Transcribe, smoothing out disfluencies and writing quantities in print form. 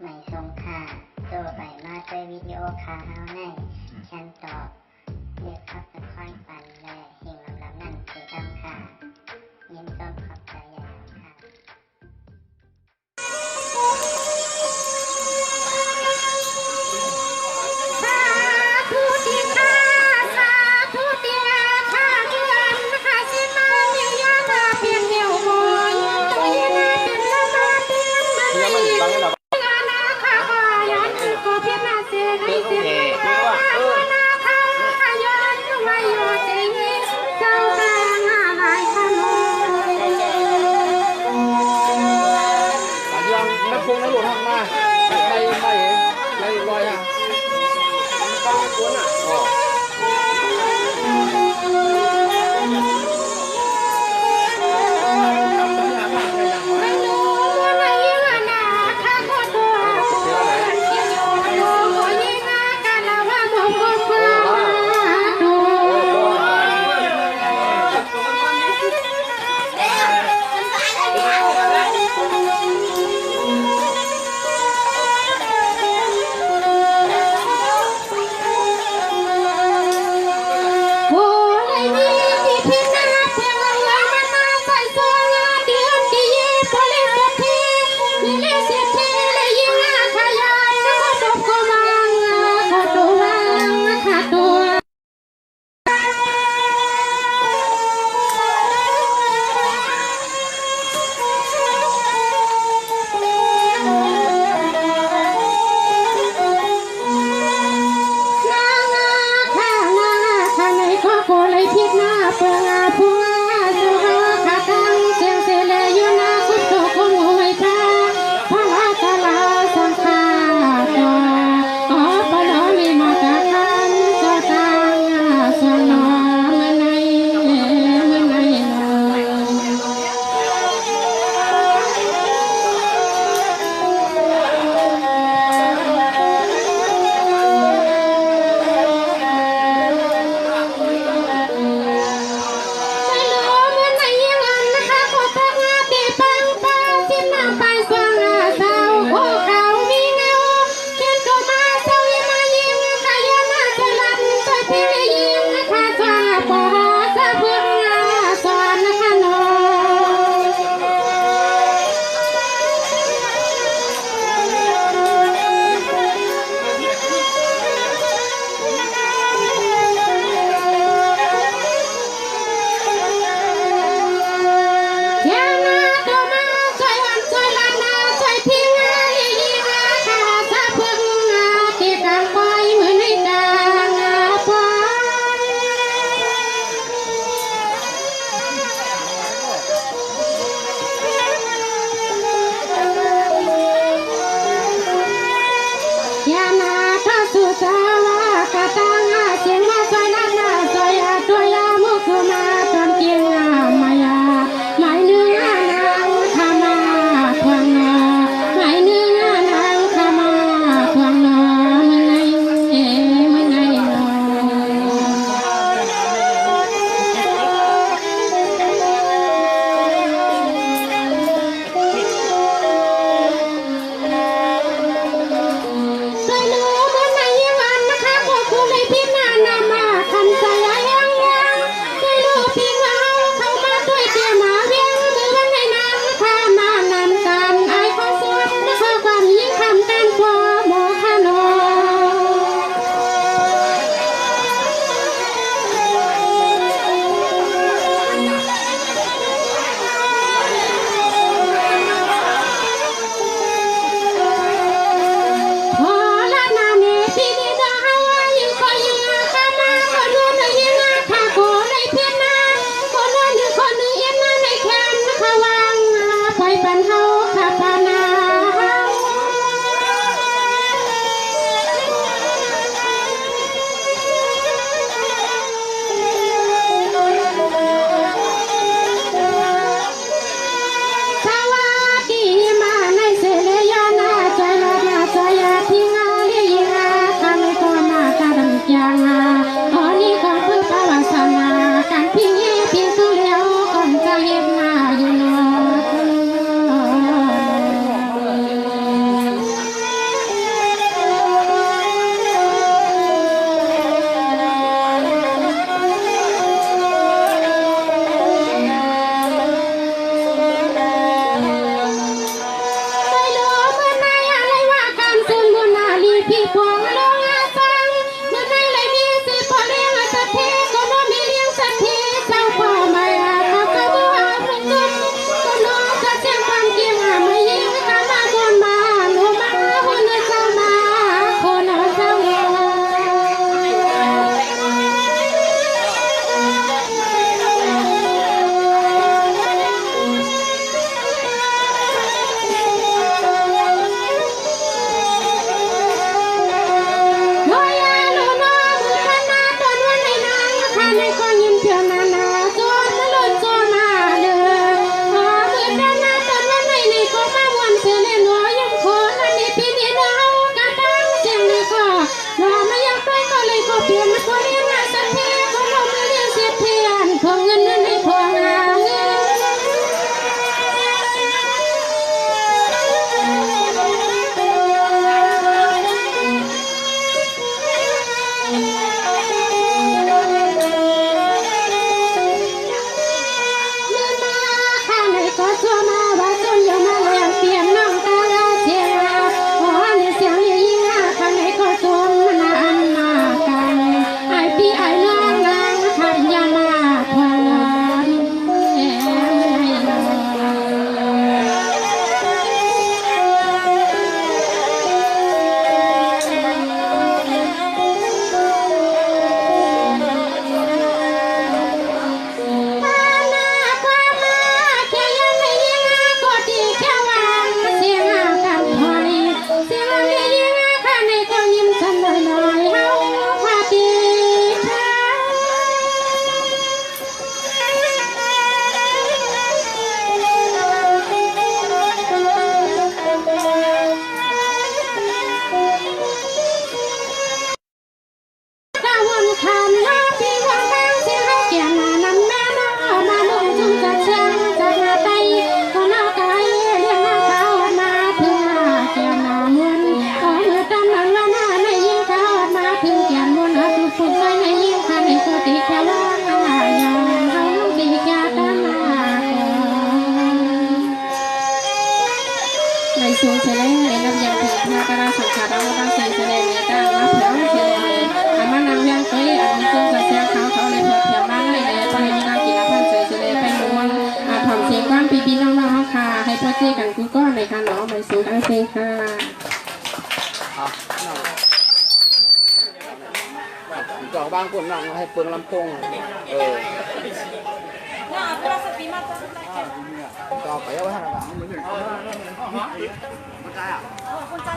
ไม่ทรงค่าตัวใบมาด้วยวิดีโอคาเฮาในฉันตอบเลือกขับเป็นค่อยปันและเฮงลำนั่นคือดำค่ะยินต้นขอบใจใหญ่ค่ะ พวกนั้นหลุดหักมาไล่ลอยฮะต้องคุ้นอ่ะพ ในสูงเฉลยในน้ำยางผิดพากระสังขารเราตั้งใจเฉลยในการรับเผาเฉลยอามันนำยางเกยอันนี้ซึ่งกระเซียเขาเลยเผามาเลยเลยไปมีนากินพันเฉลยไปหนุ่มทำเสียงความปีน้องๆค่ะให้พ่อเจ้กันกูก้อนในการหนอในสูงอันเซงค่ะจอกบางคนน้องให้เปิงลำโพงจอกไปเอาไว้ให้เราคนใจ